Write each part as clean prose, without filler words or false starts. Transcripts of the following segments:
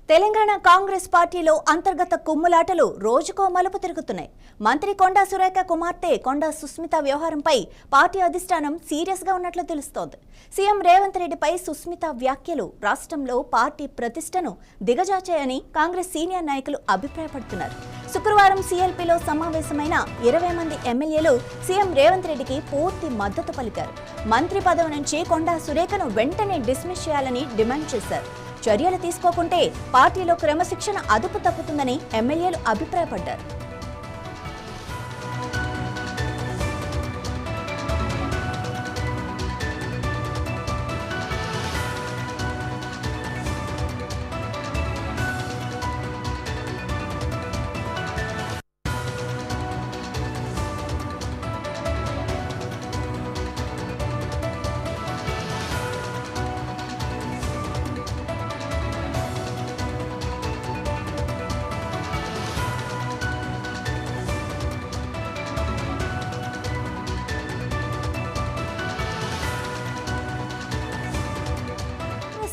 తెలంగాణ కాంగ్రెస్ పార్టీలో అంతర్గత కుమ్ములాటలు రోజుకో మలుపు తిరుగుతున్నాయి. మంత్రి కొండా సురేఖ కుమార్తె కొండా సుస్మిత వ్యవహారంపై పార్టీ అధిష్టానం సీరియస్ గా ఉన్నట్లు తెలుస్తోంది. సీఎం రేవంత్ రెడ్డిపై సుస్మిత వ్యాఖ్యలు రాష్ట్రంలో పార్టీ ప్రతిష్టను దిగజార్చాయని కాంగ్రెస్ సీనియర్ నాయకులు అభిప్రాయపడుతున్నారు. శుక్రవారం సీఎల్పీలో సమావేశమైన 20 మంది ఎమ్మెల్యేలు సీఎం రేవంత్ రెడ్డికి పూర్తి మద్దతు పలికారు. మంత్రి పదవి నుంచి కొండా సురేఖను వెంటనే డిస్మిస్ చేయాలని డిమాండ్ చేశారు. చర్యలు తీసుకోకుంటే పార్టీలో క్రమశిక్షణ అదుపు తప్పుతుందని ఎమ్మెల్యేలు అభిప్రాయపడ్డారు.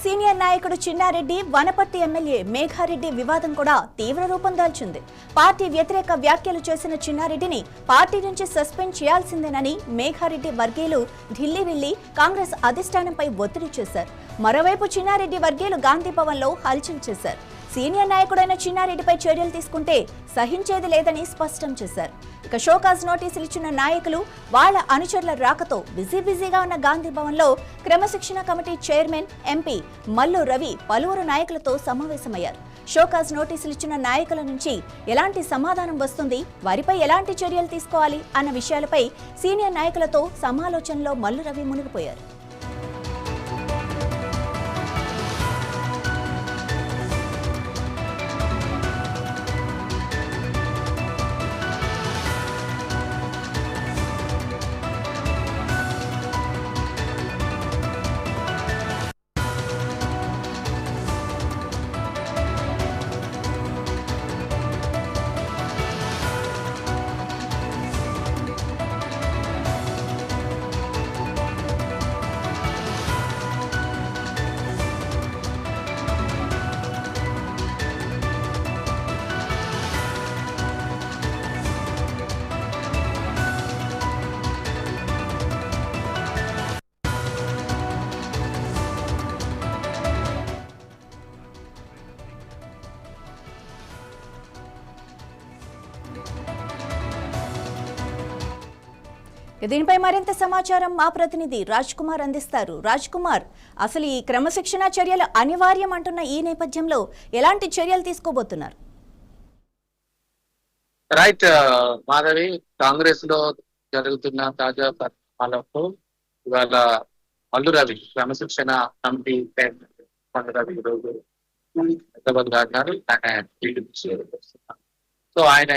సీనియర్ నాయకుడు చిన్నారెడ్డి, వనపర్తి ఎమ్మెల్యే మేఘారెడ్డి వివాదం కూడా తీవ్ర రూపం దాల్చింది. పార్టీ వ్యతిరేక వ్యాఖ్యలు చేసిన చిన్నారెడ్డిని పార్టీ నుంచి సస్పెండ్ చేయాల్సిందేనని మేఘారెడ్డి వర్గీయులు ఢిల్లీ వెళ్లి కాంగ్రెస్ అధిష్టానంపై ఒత్తిడి చేశారు. మరోవైపు చిన్నారెడ్డి వర్గీయులు గాంధీ భవన్ లో హల్చల్ చేశారు. సీనియర్ నాయకుడైన చిన్నారెడ్డిపై చర్యలు తీసుకుంటే సహించేది లేదని స్పష్టం చేశారు. ఇక షోకాజ్ నోటీసులు ఇచ్చిన నాయకులు వాళ్ల అనుచరుల రాకతో బిజీగా ఉన్న గాంధీ భవన్ లో క్రమశిక్షణ committee chairman MP Mallu Ravi పలువురు నాయకులతో సమావేశమయ్యారు. షోకాజ్ నోటీసులు ఇచ్చిన నాయకుల నుంచి ఎలాంటి సమాధానం వస్తుంది, వారిపై ఎలాంటి చర్యలు తీసుకోవాలి అన్న విషయాలపై సీనియర్ నాయకులతో సమాలోచనలో మల్లు రవి మునిగిపోయారు. దీనిపై మరింత సమాచారం మా ప్రతినిధి రాజ్ కుమార్ అందిస్తారు. రాజ్ కుమార్, అసలు ఈ క్రమశిక్షణ చర్యలు అనివార్యం అంటున్న ఈ నేపథ్యంలో ఎలాంటి చర్యలు తీసుకోబోతున్నారు? రైట్ మాధవి, కాంగ్రెస్ లో జరుగుతున్న తాజా పరిణామాలకు ఇవాళ మల్లు రవి క్రమశిక్షణ కమిటీ మల్లు రవి ఈరోజు సో ఆయన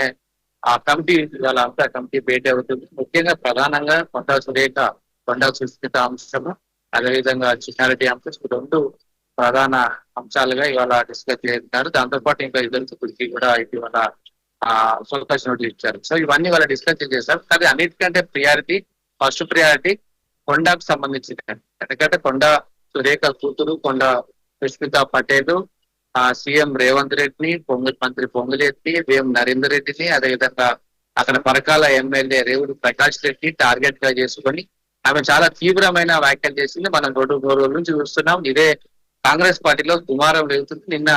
ఆ కమిటీ ఇవాళ అంతా కమిటీ భేటీ అవుతుంది. ముఖ్యంగా ప్రధానంగా కొండా సురేఖ, కొండా సుస్మిత అంశము, అదేవిధంగా చిన్నారెడ్డి అంశం, రెండు ప్రధాన అంశాలుగా ఇవాళ డిస్కస్ చేస్తున్నారు. దాంతోపాటు ఇంకా ఇద్దరికి కూడా ఇటీవల సోకాజ్ నోటీస్ ఇచ్చారు. సో ఇవన్నీ వాళ్ళ డిస్కస్ చేశారు. కానీ అన్నిటికంటే ఫస్ట్ ప్రయారిటీ కొండాకు సంబంధించింది. ఎందుకంటే కొండా సురేఖ కూతురు కొండా సుస్మిత పటేల్ సీఎం రేవంత్ రెడ్డిని, మంత్రి పొంగులేటి, వేం నరేందర్ రెడ్డిని, అదేవిధంగా అక్కడ పరకాల ఎమ్మెల్యే రేవుడు ప్రకాష్ రెడ్డి టార్గెట్ గా చేసుకుని ఆమె చాలా తీవ్రమైన వ్యాఖ్యలు చేసింది. మనం 2 రోజుల నుంచి చూస్తున్నాం. ఇదే కాంగ్రెస్ పార్టీలో దుమారం రేగుతుంది. నిన్న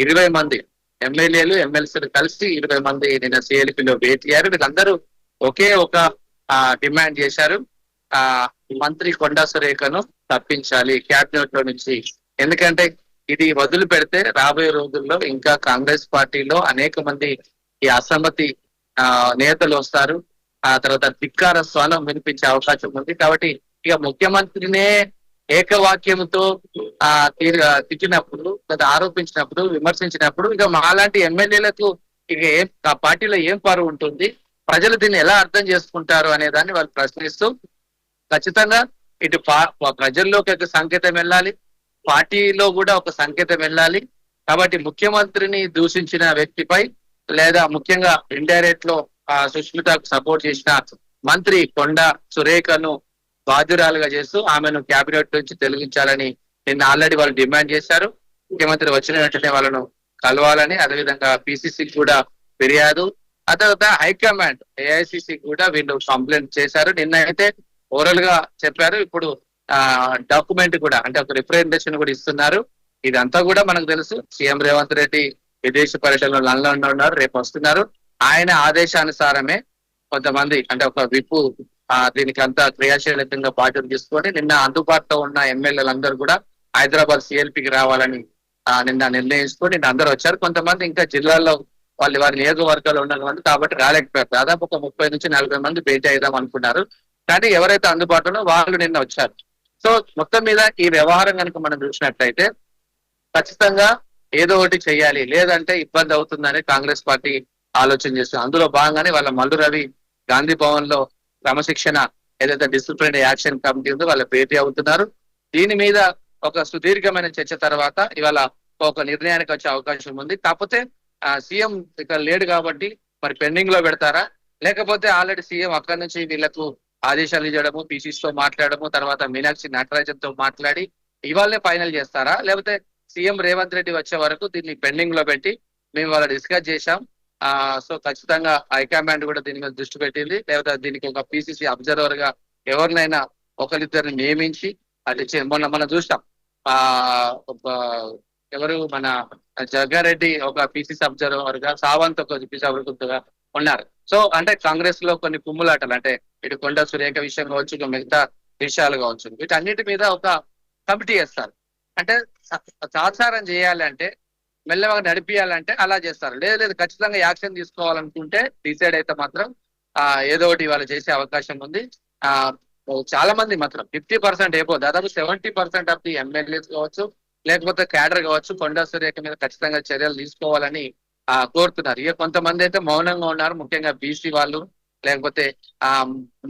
20 మంది ఎమ్మెల్యేలు, ఎమ్మెల్సీలు కలిసి 20 మంది నిన్న సిఎల్పీలో భేటీ అయ్యారు. వీళ్ళందరూ ఒకే ఒక డిమాండ్ చేశారు, మంత్రి కొండా సురేఖను తప్పించాలి క్యాబినెట్ లో నుంచి. ఎందుకంటే ఇది వదిలి పెడితే రాబోయే రోజుల్లో ఇంకా కాంగ్రెస్ పార్టీలో అనేక మంది ఈ అసమ్మతి నేతలు వస్తారు. ఆ తర్వాత ధిక్కార స్వరం వినిపించే అవకాశం ఉంది. కాబట్టి ఇక ముఖ్యమంత్రినే ఏకవాక్యంతో తిట్టినప్పుడు, ఆరోపించినప్పుడు, విమర్శించినప్పుడు ఇక మాలాంటి ఎమ్మెల్యేలకు ఇక ఆ పార్టీలో ఏం పరువు ఉంటుంది, ప్రజలు దీన్ని ఎలా అర్థం చేసుకుంటారు అనే దాన్ని వాళ్ళు ప్రశ్నిస్తూ ఖచ్చితంగా ఇటు ప్రజల్లోకి ఒక సంకేతం వెళ్ళాలి, పార్టీలో కూడా ఒక సంకేతం వెళ్ళాలి. కాబట్టి ముఖ్యమంత్రిని దూషించిన వ్యక్తిపై లేదా ముఖ్యంగా ఇండైరెక్ట్ లో సుష్మితకు సపోర్ట్ చేసిన మంత్రి కొండా సురేఖను బాధ్యురాలుగా చేస్తూ ఆమెను క్యాబినెట్ నుంచి తొలగించాలని నిన్న ఆల్రెడీ వాళ్ళు డిమాండ్ చేశారు. ముఖ్యమంత్రి వచ్చిన వెంటనే వాళ్ళను కలవాలని, అదేవిధంగా పిసిసి కూడా ఫిర్యాదు, ఆ తర్వాత హైకమాండ్ ఏఐసిసి కూడా వీళ్ళు కంప్లైంట్ చేశారు. నిన్న అయితే ఓరల్ గా చెప్పారు, ఇప్పుడు డాక్యుమెంట్ కూడా అంటే ఒక రిప్రజెంటేషన్ కూడా ఇస్తున్నారు. ఇదంతా కూడా మనకు తెలుసు. సీఎం రేవంత్ రెడ్డి విదేశీ పర్యటనలో లండన్ లో ఉన్నారు, రేపు వస్తున్నారు. ఆయన ఆదేశానుసారమే కొంతమంది అంటే ఒక విప్పు దీనికి అంతా క్రియాశీలకంగా బాధ్యత తీసుకొని నిన్న అందుబాటులో ఉన్న ఎమ్మెల్యేలందరూ కూడా హైదరాబాద్ సిఎల్పికి రావాలని నిన్న నిర్ణయించుకొని నిన్న అందరూ వచ్చారు. కొంతమంది ఇంకా జిల్లాల్లో వారి నియోజకవర్గాలు ఉన్నారు కాబట్టి రాలేకపోయారు. దాదాపు ఒక 30 నుంచి 40 మంది భేటీ అయిదాం అనుకున్నారు. కానీ ఎవరైతే అందుబాటులో వాళ్ళు నిన్న వచ్చారు. సో మొత్తం మీద ఈ వ్యవహారం కనుక మనం చూసినట్లయితే ఖచ్చితంగా ఏదో ఒకటి చేయాలి, లేదంటే ఇబ్బంది అవుతుందని కాంగ్రెస్ పార్టీ ఆలోచన చేస్తుంది. అందులో భాగంగానే వాళ్ళ మల్లు రవి గాంధీ భవన్ లో క్రమశిక్షణ ఏదైతే డిసిప్లినరీ యాక్షన్ కమిటీ ఉందో వాళ్ళ భేటీ అవుతున్నారు. దీని మీద ఒక సుదీర్ఘమైన చర్చ తర్వాత ఇవాళ ఒక నిర్ణయానికి వచ్చే అవకాశం ఉంది. కాకపోతే సీఎం ఇక్కడ లేడు కాబట్టి మరి పెండింగ్ లో పెడతారా, లేకపోతే ఆల్రెడీ సీఎం అక్కడి నుంచి వీళ్ళకు ఆదేశాలు ఇవ్వడము, పీసీస్ తో మాట్లాడము, తర్వాత మీనాక్షి నటరాజన్ తో మాట్లాడి ఇవాళనే ఫైనల్ చేస్తారా, లేకపోతే సీఎం రేవంత్ రెడ్డి వచ్చే వరకు దీన్ని పెండింగ్ లో పెట్టి మేము వాళ్ళ డిస్కస్ చేశాం, సో ఖచ్చితంగా హైకమాండ్ కూడా దీని మీద దృష్టి పెట్టింది, లేకపోతే దీనికి ఒక పిసిసి అబ్జర్వర్ గా ఎవరినైనా ఒకరిద్దరిని నియమించి అది మనం చూసాం. ఎవరు మన జగ్గారెడ్డి ఒక పిసిసి అబ్జర్వర్ గా, సావంత్ ఒక పిసిసి అబ్జర్వర్ గా ఉన్నారు. సో అంటే కాంగ్రెస్ లో కొన్ని కుమ్ములాటలు అంటే ఇటు కొండ సురేఖ విషయం కావచ్చు, ఇక మిగతా విషయాలు కావచ్చు, వీటన్నిటి మీద ఒక కమిటీ వేస్తారు. అంటే సాచారం చేయాలి అంటే మెల్లగా నడిపియాలంటే అలా చేస్తారు. లేదు ఖచ్చితంగా యాక్షన్ తీసుకోవాలనుకుంటే డిసైడ్ అయితే మాత్రం ఏదో ఒకటి ఇవాళ చేసే అవకాశం ఉంది. చాలా మంది మాత్రం 50% అయిపో దాదాపు 70% ఆఫ్ ది ఎమ్మెల్యేస్ కావచ్చు, లేకపోతే క్యాడర్ కావచ్చు, కొండా సురేఖ మీద ఖచ్చితంగా చర్యలు తీసుకోవాలని కోరుతున్నారు. ఇక కొంతమంది అయితే మౌనంగా ఉన్నారు, ముఖ్యంగా బీసీ వాళ్ళు, లేకపోతే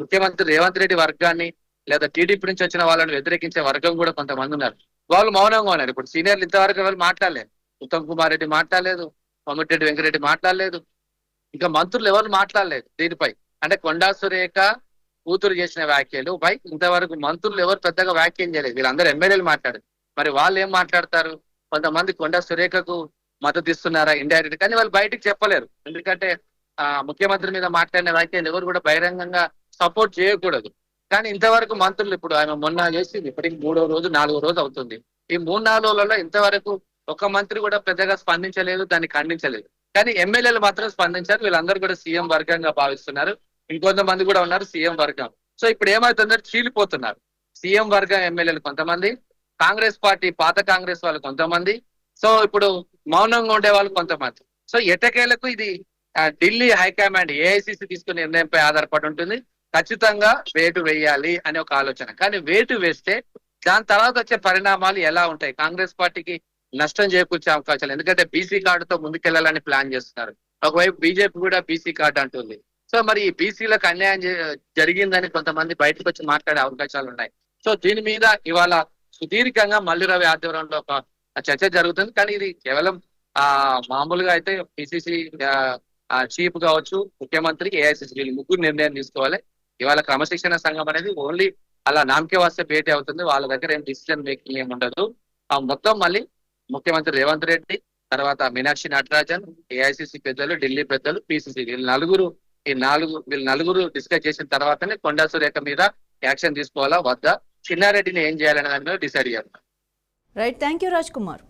ముఖ్యమంత్రి రేవంత్ రెడ్డి వర్గాన్ని లేదా టీడీపీ నుంచి వచ్చిన వాళ్ళని వ్యతిరేకించే వర్గం కూడా కొంతమంది ఉన్నారు. వాళ్ళు మౌనంగా ఉన్నారు. ఇప్పుడు సీనియర్లు ఇంతవరకు ఎవరు మాట్లాడలేదు. ఉత్తమ్ కుమార్ రెడ్డి మాట్లాడలేదు, కోమటిరెడ్డి వెంకరెడ్డి మాట్లాడలేదు, ఇంకా మంత్రులు ఎవరు మాట్లాడలేదు దీనిపై. అంటే కొండా సురేఖ కూతురు చేసిన వ్యాఖ్యలు పై ఇంతవరకు మంత్రులు ఎవరు పెద్దగా వ్యాఖ్యం చేయలేదు. వీళ్ళందరూ ఎమ్మెల్యేలు మాట్లాడారు. మరి వాళ్ళు ఏం మాట్లాడతారు? కొంతమంది కొండా సురేఖకు మద్దతు ఇస్తున్నారా ఇండైరెక్ట్, కానీ వాళ్ళు బయటకు చెప్పలేరు. ఎందుకంటే ముఖ్యమంత్రి మీద మాట్లాడిన వ్యాఖ్యలు ఎవరు కూడా బహిరంగంగా సపోర్ట్ చేయకూడదు. కానీ ఇంతవరకు మంత్రులు, ఇప్పుడు ఆమె మొన్న చేసింది, ఇప్పటికి 3వ రోజు 4వ రోజు అవుతుంది. ఈ 3-4 రోజులలో ఇంతవరకు ఒక మంత్రి కూడా పెద్దగా స్పందించలేదు, దాన్ని ఖండించలేదు. కానీ ఎమ్మెల్యేలు మాత్రం స్పందించారు. వీళ్ళందరూ కూడా సీఎం వర్గంగా భావిస్తున్నారు. ఇంకొంతమంది కూడా ఉన్నారు సీఎం వర్గం. సో ఇప్పుడు ఏమవుతుందంటే చీలిపోతున్నారు సీఎం వర్గం ఎమ్మెల్యేలు కొంతమంది, కాంగ్రెస్ పార్టీ పాత కాంగ్రెస్ వాళ్ళు కొంతమంది, సో ఇప్పుడు మౌనంగా ఉండే వాళ్ళు కొంతమంది. సో ఎటకేలకు ఇది ఢిల్లీ హైకమాండ్ ఏఐసిసి తీసుకునే నిర్ణయంపై ఆధారపడి ఉంటుంది. ఖచ్చితంగా వేటు వేయాలి అనే ఒక ఆలోచన. కానీ వేటు వేస్తే దాని తర్వాత వచ్చే పరిణామాలు ఎలా ఉంటాయి? కాంగ్రెస్ పార్టీకి నష్టం చేకూర్చే అవకాశాలు, ఎందుకంటే బీసీ కార్డుతో ముందుకెళ్లాలని ప్లాన్ చేస్తున్నారు. ఒకవైపు బీజేపీ కూడా బీసీ కార్డు అంటుంది. సో మరి ఈ బీసీలకు అన్యాయం జరిగిందని కొంతమంది బయటకు వచ్చి మాట్లాడే అవకాశాలు ఉన్నాయి. సో దీని మీద ఇవాళ సుదీర్ఘంగా మల్లు రవి ఆధ్వర్యంలో ఒక చర్చ జరుగుతుంది. కానీ ఇది కేవలం మామూలుగా అయితే పిసిసి చీఫ్ కావచ్చు, ముఖ్యమంత్రి, ఏఐసిసి వీళ్ళు ముగ్గురు నిర్ణయం తీసుకోవాలి. ఇవాళ క్రమశిక్షణ సంఘం అనేది ఓన్లీ అలా నామకే వస్తే భేటీ అవుతుంది. వాళ్ళ దగ్గర ఏం డిసిజన్ మేకింగ్ ఏమి ఉండదు. మొత్తం మళ్ళీ ముఖ్యమంత్రి రేవంత్ రెడ్డి, తర్వాత మీనాక్షి నటరాజన్, ఏఐసిసి పెద్దలు, ఢిల్లీ పెద్దలు, పిసిసి వీళ్ళు నలుగురు డిస్కస్ చేసిన తర్వాతనే కొండా సురేఖ మీద యాక్షన్ తీసుకోవాలా వద్దా, చిన్నారెడ్డిని ఏం చేయాలనే దాని మీద డిసైడ్ చేయాలి. Right, thank you Raj Kumar.